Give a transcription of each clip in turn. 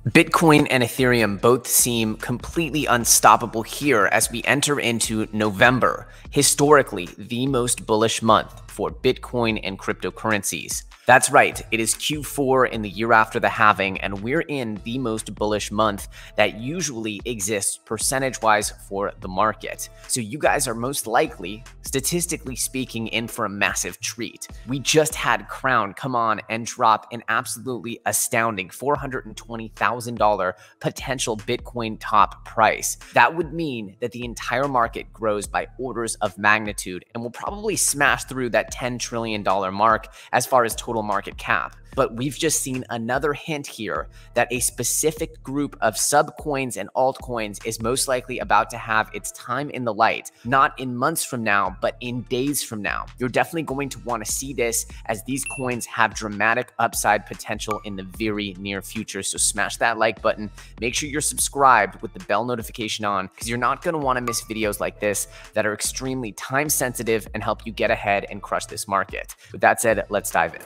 Bitcoin and Ethereum both seem completely unstoppable here as we enter into November, historically the most bullish month for Bitcoin and cryptocurrencies. That's right, it is Q4 in the year after the halving, and we're in the most bullish month that usually exists percentage-wise for the market. So you guys are most likely, statistically speaking, in for a massive treat. We just had Crown come on and drop an absolutely astounding $420,000 potential Bitcoin top price. That would mean that the entire market grows by orders of magnitude and will probably smash through that $10 trillion mark as far as total market cap. But we've just seen another hint here that a specific group of subcoins and altcoins is most likely about to have its time in the light, not in months from now, but in days from now. You're definitely going to want to see this as these coins have dramatic upside potential in the very near future. So smash that like button. Make sure you're subscribed with the bell notification on, because you're not going to want to miss videos like this that are extremely time sensitive and help you get ahead and crush this market. With that said, let's dive in.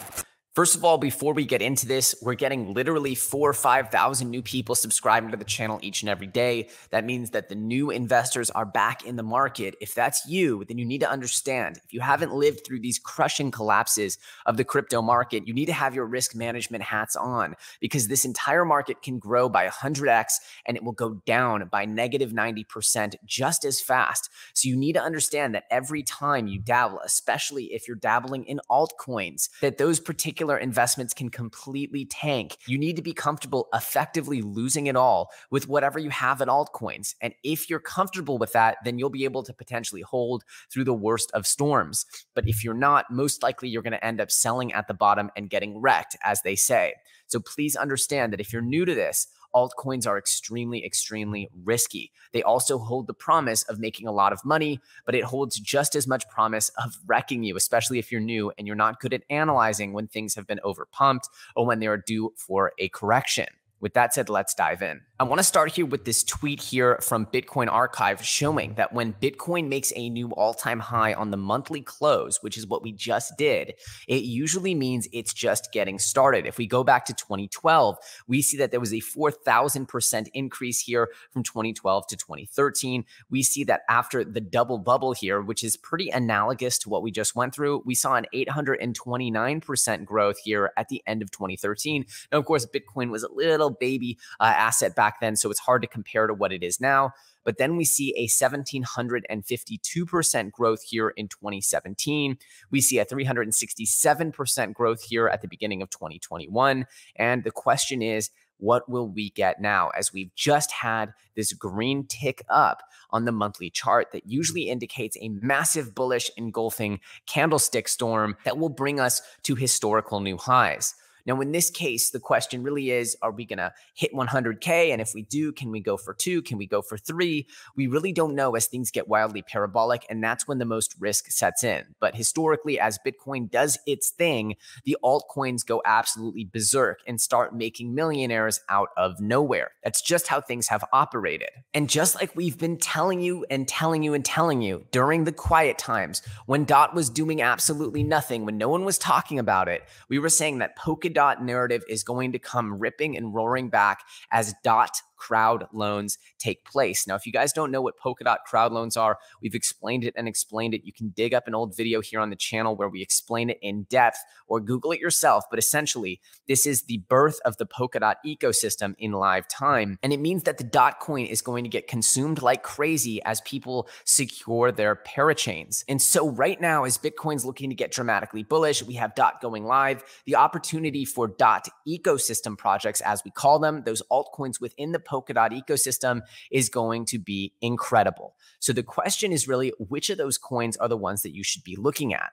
First of all, before we get into this, we're getting literally 4,000 or 5,000 new people subscribing to the channel each and every day. That means that the new investors are back in the market. If that's you, then you need to understand, if you haven't lived through these crushing collapses of the crypto market, you need to have your risk management hats on, because this entire market can grow by 100x and it will go down by negative 90% just as fast. So you need to understand that every time you dabble, especially if you're dabbling in altcoins, that those particular investments can completely tank. You need to be comfortable effectively losing it all with whatever you have in altcoins. And if you're comfortable with that, then you'll be able to potentially hold through the worst of storms. But if you're not, most likely you're going to end up selling at the bottom and getting wrecked, as they say. So please understand that if you're new to this, altcoins are extremely, extremely risky. They also hold the promise of making a lot of money, but it holds just as much promise of wrecking you, especially if you're new and you're not good at analyzing when things have been overpumped or when they are due for a correction. With that said, let's dive in. I want to start here with this tweet here from Bitcoin Archive showing that when Bitcoin makes a new all-time high on the monthly close, which is what we just did, it usually means it's just getting started. If we go back to 2012, we see that there was a 4,000% increase here from 2012 to 2013. We see that after the double bubble here, which is pretty analogous to what we just went through, we saw an 829% growth here at the end of 2013. Now, of course, Bitcoin was a little baby asset back then, so it's hard to compare to what it is now. But then we see a 1,752% growth here in 2017. We see a 367% growth here at the beginning of 2021. And the question is, what will we get now, as we've just had this green tick up on the monthly chart that usually indicates a massive bullish engulfing candlestick storm that will bring us to historical new highs. Now, in this case, the question really is, are we going to hit 100K? And if we do, can we go for 2? Can we go for 3? We really don't know as things get wildly parabolic, and that's when the most risk sets in. But historically, as Bitcoin does its thing, the altcoins go absolutely berserk and start making millionaires out of nowhere. That's just how things have operated. And just like we've been telling you and telling you and telling you during the quiet times, when DOT was doing absolutely nothing, when no one was talking about it, we were saying that Polkadot narrative is going to come ripping and roaring back as DOT crowd loans take place. Now, if you guys don't know what Polkadot crowd loans are, we've explained it and explained it. You can dig up an old video here on the channel where we explain it in depth, or Google it yourself. But essentially, this is the birth of the Polkadot ecosystem in live time. And it means that the DOT coin is going to get consumed like crazy as people secure their parachains. And so right now, as Bitcoin's looking to get dramatically bullish, we have DOT going live. The opportunity for DOT ecosystem projects, as we call them, those altcoins within the Polkadot ecosystem, is going to be incredible. So the question is really, which of those coins are the ones that you should be looking at?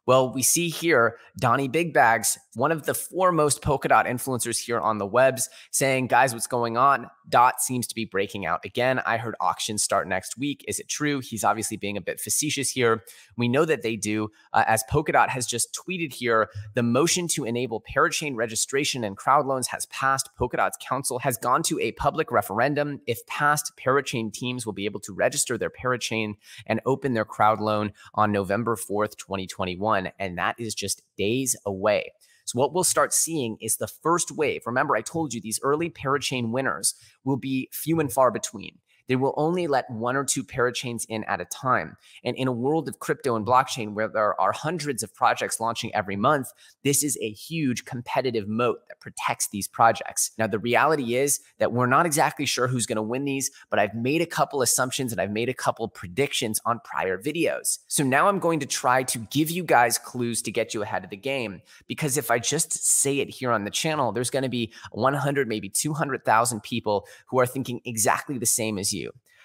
Well, we see here Donnie Big Bags, one of the foremost Polkadot influencers here on the webs, saying, guys, what's going on? DOT seems to be breaking out again. I heard auctions start next week. Is it true? He's obviously being a bit facetious here. We know that they do, as Polkadot has just tweeted here, the motion to enable parachain registration and crowd loans has passed. Polkadot's council has gone to a public referendum. If passed, parachain teams will be able to register their parachain and open their crowd loan on November 4th, 2021. And that is just days away. So what we'll start seeing is the first wave. Remember, I told you these early parachain winners will be few and far between. They will only let 1 or 2 parachains in at a time. And in a world of crypto and blockchain where there are hundreds of projects launching every month, this is a huge competitive moat that protects these projects. Now, the reality is that we're not exactly sure who's going to win these, but I've made a couple assumptions and I've made a couple predictions on prior videos. So now I'm going to try to give you guys clues to get you ahead of the game, because if I just say it here on the channel, there's going to be 100, maybe 200,000 people who are thinking exactly the same as you.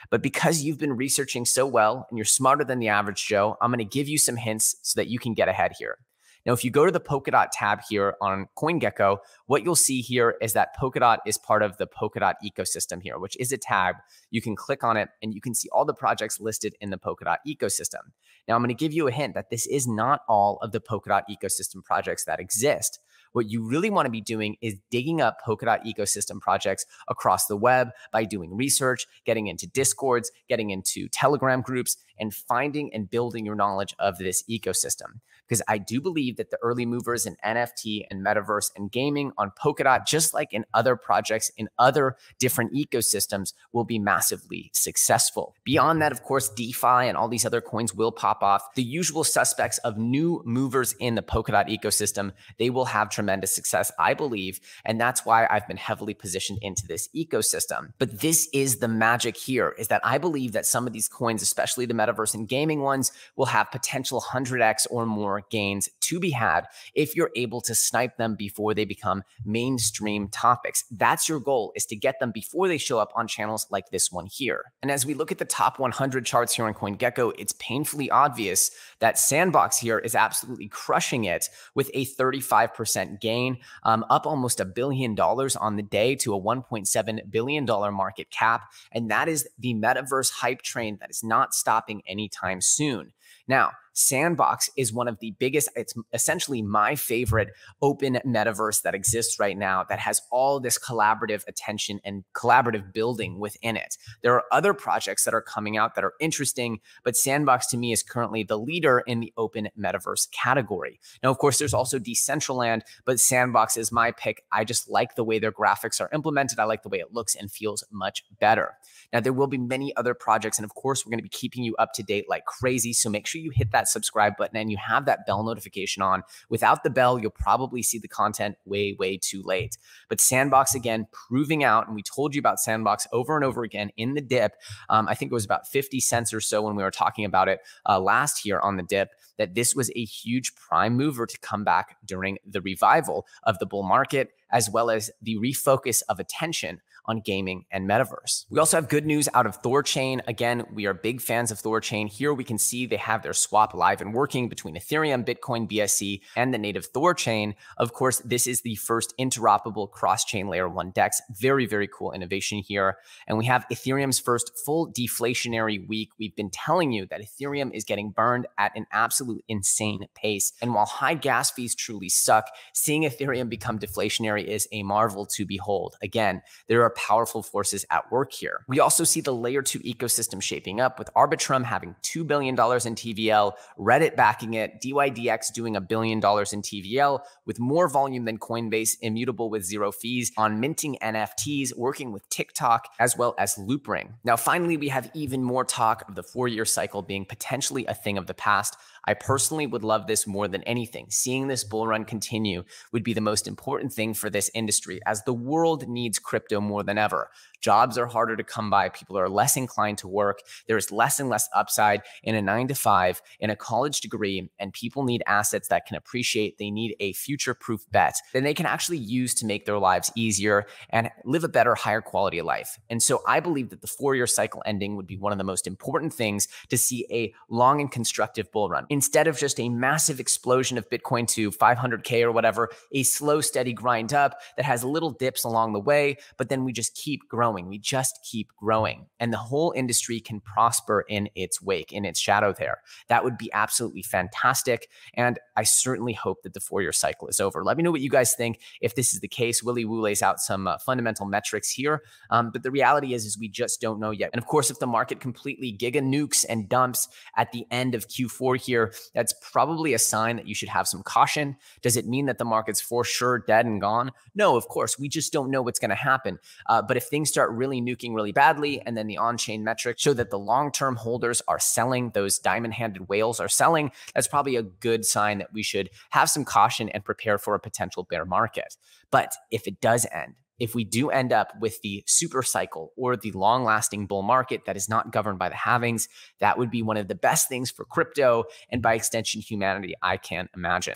But because you've been researching so well and you're smarter than the average Joe, I'm going to give you some hints so that you can get ahead here. Now, if you go to the Polkadot tab here on CoinGecko, what you'll see here is that Polkadot is part of the Polkadot ecosystem here, which is a tab. You can click on it and you can see all the projects listed in the Polkadot ecosystem. Now, I'm going to give you a hint that this is not all of the Polkadot ecosystem projects that exist. What you really want to be doing is digging up Polkadot ecosystem projects across the web by doing research, getting into Discords, getting into Telegram groups, and finding and building your knowledge of this ecosystem. Because I do believe that the early movers in NFT and metaverse and gaming on Polkadot, just like in other projects in other different ecosystems, will be massively successful. Beyond that, of course, DeFi and all these other coins will pop off. The usual suspects of new movers in the Polkadot ecosystem, they will have tremendous success, I believe. And that's why I've been heavily positioned into this ecosystem. But this is the magic here, is that I believe that some of these coins, especially the metaverse and gaming ones, will have potential 100x or more gains to be had if you're able to snipe them before they become mainstream topics. That's your goal, is to get them before they show up on channels like this one here. And as we look at the top 100 charts here on CoinGecko, it's painfully obvious that Sandbox here is absolutely crushing it with a 35% gain, up almost $1 billion on the day to a $1.7 billion market cap. And that is the metaverse hype train that is not stopping anytime soon. Now, Sandbox is one of the biggest, it's essentially my favorite open metaverse that exists right now that has all this collaborative attention and collaborative building within it. There are other projects that are coming out that are interesting, but Sandbox to me is currently the leader in the open metaverse category. Now, of course, there's also Decentraland, but Sandbox is my pick. I just like the way their graphics are implemented. I like the way it looks and feels much better. Now, there will be many other projects, and of course, we're going to be keeping you up to date like crazy, so make sure you hit that subscribe button and you have that bell notification on. Without the bell, you'll probably see the content way too late. But Sandbox, again, proving out, and we told you about Sandbox over and over again in the dip. I think it was about 50 cents or so when we were talking about it last year on the dip, that this was a huge prime mover to come back during the revival of the bull market, as well as the refocus of attention on gaming and metaverse. We also have good news out of Thorchain. Again, we are big fans of Thorchain. Here we can see they have their swap live and working between Ethereum, Bitcoin, BSC, and the native Thorchain. Of course, this is the first interoperable cross-chain layer 1 DEX. Very cool innovation here. And we have Ethereum's first full deflationary week. We've been telling you that Ethereum is getting burned at an absolute insane pace. And while high gas fees truly suck, seeing Ethereum become deflationary is a marvel to behold. Again, there are powerful forces at work here. We also see the layer 2 ecosystem shaping up, with Arbitrum having $2 billion in TVL, Reddit backing it, DYDX doing $1 billion in TVL with more volume than Coinbase, immutable with 0 fees, on minting NFTs, working with TikTok, as well as Loopring. Now, finally, we have even more talk of the 4-year cycle being potentially a thing of the past. I personally would love this more than anything. Seeing this bull run continue would be the most important thing for this industry, as the world needs crypto more than ever. Jobs are harder to come by. People are less inclined to work. There is less and less upside in a 9-to-5, in a college degree, and people need assets that can appreciate. They need a future-proof bet that they can actually use to make their lives easier and live a better, higher quality of life. And so I believe that the 4-year cycle ending would be one of the most important things to see a long and constructive bull run. Instead of just a massive explosion of Bitcoin to 500K or whatever, a slow, steady grind up that has little dips along the way, but then we just keep growing growing. We just keep growing. And the whole industry can prosper in its wake, in its shadow there. That would be absolutely fantastic. And I certainly hope that the 4-year cycle is over. Let me know what you guys think. If this is the case, Willy Woo lays out some fundamental metrics here. But the reality is we just don't know yet. And of course, if the market completely giga nukes and dumps at the end of Q4 here, that's probably a sign that you should have some caution. Does it mean that the market's for sure dead and gone? No, of course, we just don't know what's going to happen. But if things start really nuking really badly, and then the on-chain metrics show that the long-term holders are selling, those diamond-handed whales are selling, that's probably a good sign that we should have some caution and prepare for a potential bear market. But if it does end, if we do end up with the super cycle or the long-lasting bull market that is not governed by the halvings, that would be one of the best things for crypto and by extension humanity I can imagine.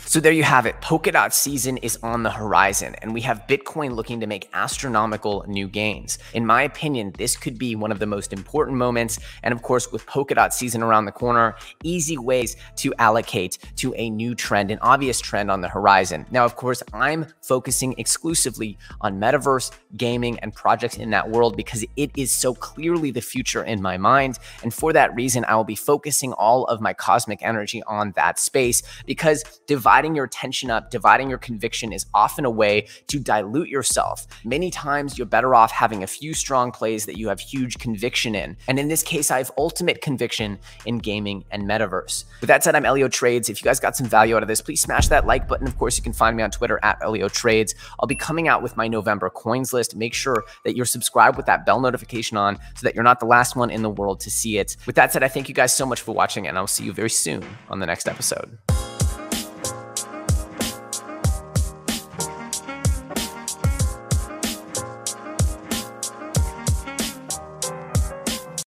So there you have it. Polkadot season is on the horizon, and we have Bitcoin looking to make astronomical new gains. In my opinion, this could be one of the most important moments. And of course, with Polkadot season around the corner, easy ways to allocate to a new trend, an obvious trend on the horizon. Now, of course, I'm focusing exclusively on metaverse, gaming, and projects in that world because it is so clearly the future in my mind. And for that reason, I will be focusing all of my cosmic energy on that space, because dividing your attention up, dividing your conviction is often a way to dilute yourself. Many times you're better off having a few strong plays that you have huge conviction in. And in this case, I have ultimate conviction in gaming and metaverse. With that said, I'm EllioTrades. If you guys got some value out of this, please smash that like button. Of course, you can find me on Twitter at EllioTrades. I'll be coming out with my November coins list. Make sure that you're subscribed with that bell notification on so that you're not the last one in the world to see it. With that said, I thank you guys so much for watching, and I'll see you very soon on the next episode.